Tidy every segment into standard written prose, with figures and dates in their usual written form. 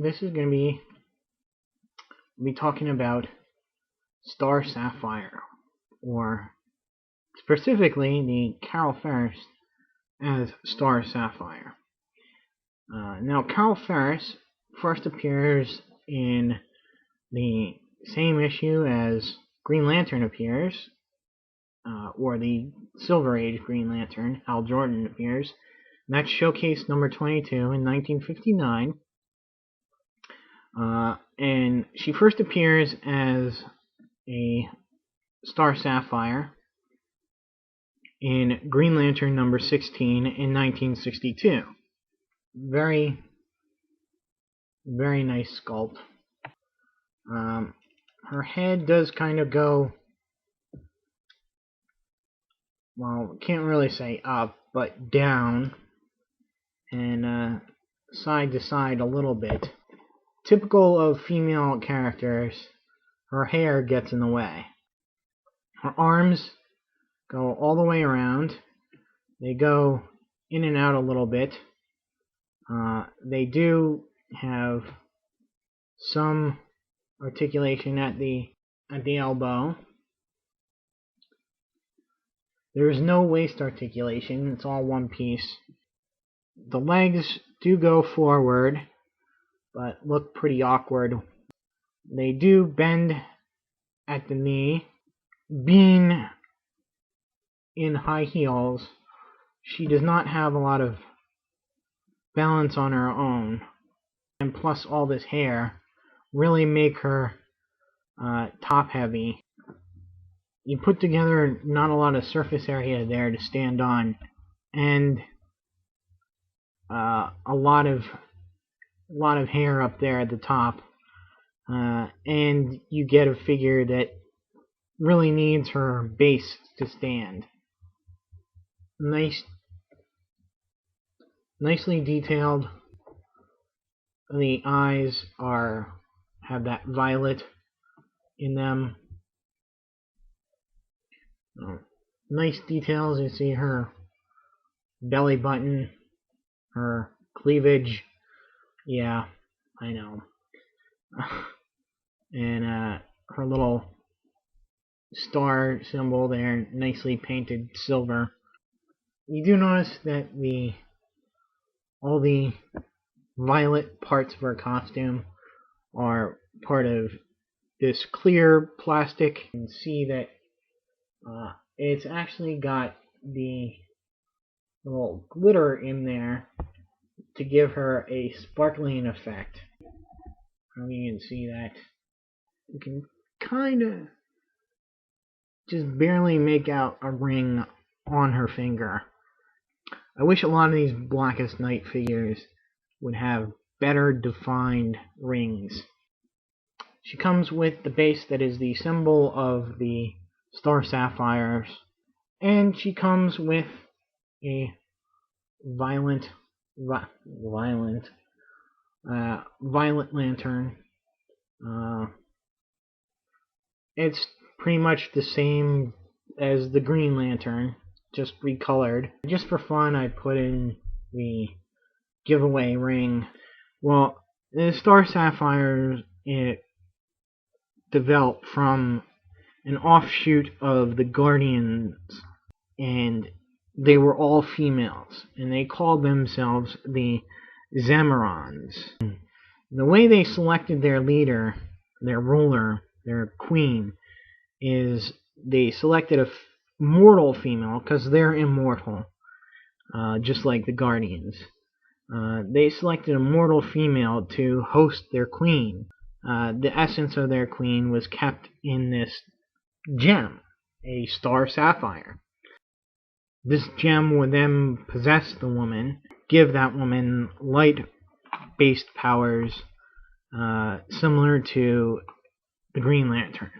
This is going to be talking about Star Sapphire, or specifically the Carol Ferris as Star Sapphire. Now, Carol Ferris first appears in the same issue as Green Lantern appears, or the Silver Age Green Lantern, Hal Jordan appears. And that's Showcase number 22 in 1959. And she first appears as a Star Sapphire in Green Lantern number 16 in 1962. Very nice sculpt. Her head does kind of go, well, can't really say up, but down, and side to side a little bit. Typical of female characters, her hair gets in the way. Her arms go all the way around. They go in and out a little bit. They do have some articulation at the elbow. There is no waist articulation. It's all one piece. The legs do go forward, but look pretty awkward. They do bend at the knee. Being in high heels, she does not have a lot of balance on her own, and plus all this hair really make her top heavy. You put together not a lot of surface area there to stand on, and a lot of hair up there at the top, and you get a figure that really needs her base to stand. Nicely detailed. The eyes have that violet in them. Nice details. You see her belly button, her cleavage. Yeah, I know. And her little star symbol there, nicely painted silver. You do notice that all the violet parts of her costume are part of this clear plastic. You can see that it's actually got the little glitter in there to give her a sparkling effect. You can see that. You can kind of just barely make out a ring on her finger. I wish a lot of these Blackest Night figures would have better defined rings. She comes with the base that is the symbol of the Star Sapphires, and she comes with a violet lantern. It's pretty much the same as the Green Lantern, just recolored. Just for fun, I put in the giveaway ring. Well, the Star Sapphire, it developed from an offshoot of the Guardians, and they were all females, and they called themselves the Zamarons. The way they selected their leader, their ruler, their queen, is they selected a mortal female, because they're immortal, just like the Guardians. They selected a mortal female to host their queen. The essence of their queen was kept in this gem, a Star Sapphire. This gem would then possess the woman, give that woman light-based powers similar to the Green Lantern.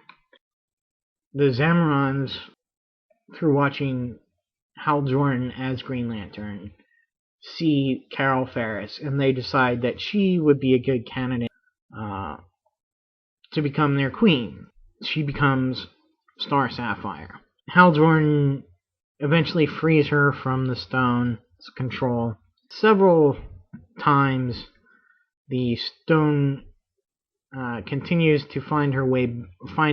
The Zamarons, through watching Hal Jordan as Green Lantern, see Carol Ferris, and they decide that she would be a good candidate to become their queen. She becomes Star Sapphire. Hal Jordan eventually frees her from the stone's control. Several times the stone continues to find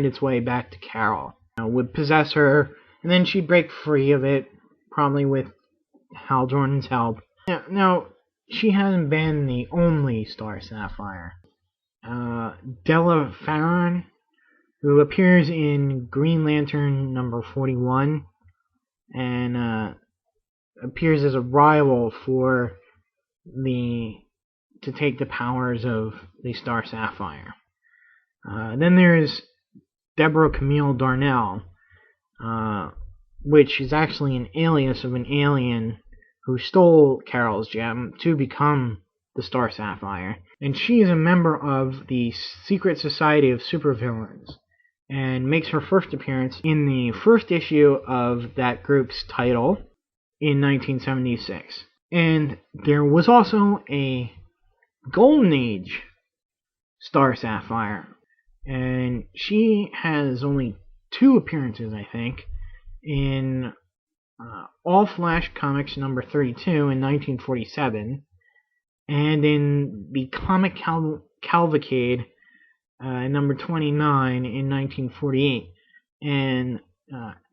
its way back to Carol. Would possess her, and then she'd break free of it, probably with Hal Jordan's help. Now she hasn't been the only Star Sapphire. Della Farron, who appears in Green Lantern number 41, and appears as a rival to take the powers of the Star Sapphire. Then there's Deborah Camille Darnell, which is actually an alias of an alien who stole Carol's gem to become the Star Sapphire. And she is a member of the Secret Society of Supervillains, and makes her first appearance in the first issue of that group's title in 1976. And there was also a Golden Age Star Sapphire, and she has only 2 appearances, I think, in All Flash Comics number 32 in 1947, and in the Comic Cavalcade number 29 in 1948. And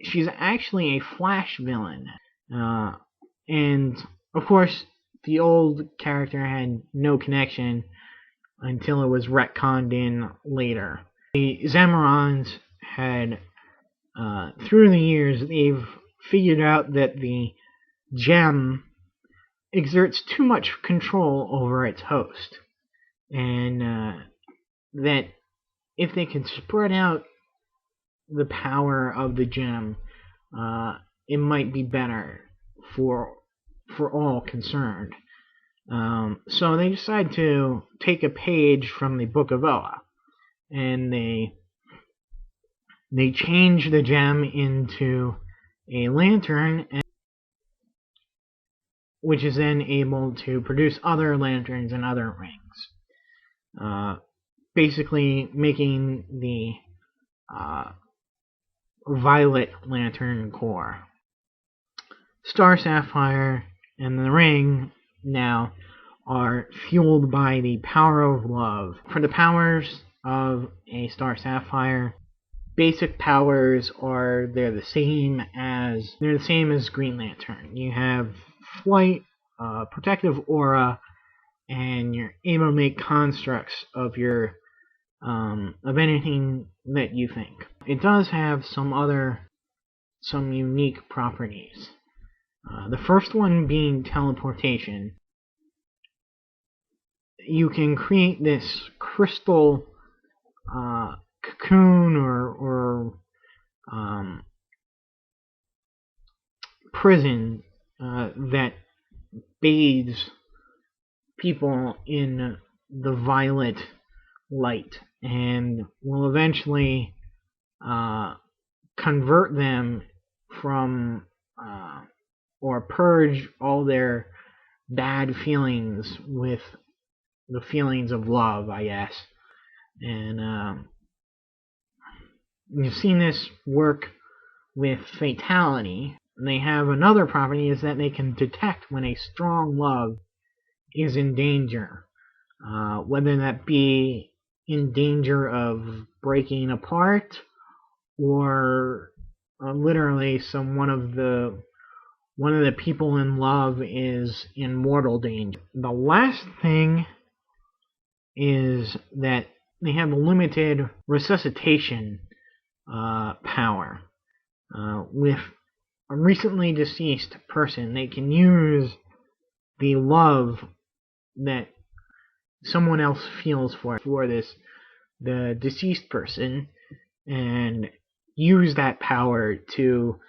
she's actually a Flash villain. And, of course, the old character had no connection until it was retconned in later. The Zamorans had, through the years, they've figured out that the gem exerts too much control over its host, and that if they can spread out the power of the gem, it might be better for all concerned. So they decide to take a page from the Book of Oa, and they change the gem into a lantern, which is then able to produce other lanterns and other rings, basically making the Violet Lantern core. Star Sapphire and the ring now are fueled by the power of love. For the powers of a Star Sapphire, basic powers are they're the same as Green Lantern. You have flight, protective aura, and you're able to make constructs of anything that you think. It does have some unique properties. The first one being teleportation. You can create this crystal cocoon or prison that bathes people in the violet light, and will eventually convert them from or purge all their bad feelings with the feelings of love, I guess. And you've seen this work with Fatality. They have another property, is that they can detect when a strong love is in danger, whether that be in danger of breaking apart, or literally one of the people in love is in mortal danger. The last thing is that they have a limited resuscitation power. With a recently deceased person, they can use the love that someone else feels for the deceased person, and use that power to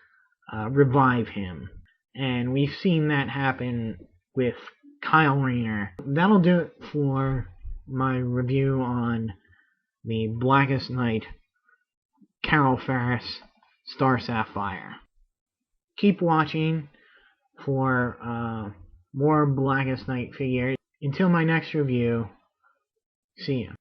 revive him. And we've seen that happen with Kyle Rayner. That'll do it for my review on the Blackest Night Carol Ferris Star Sapphire. Keep watching for more Blackest Night figures. Until my next review, see ya.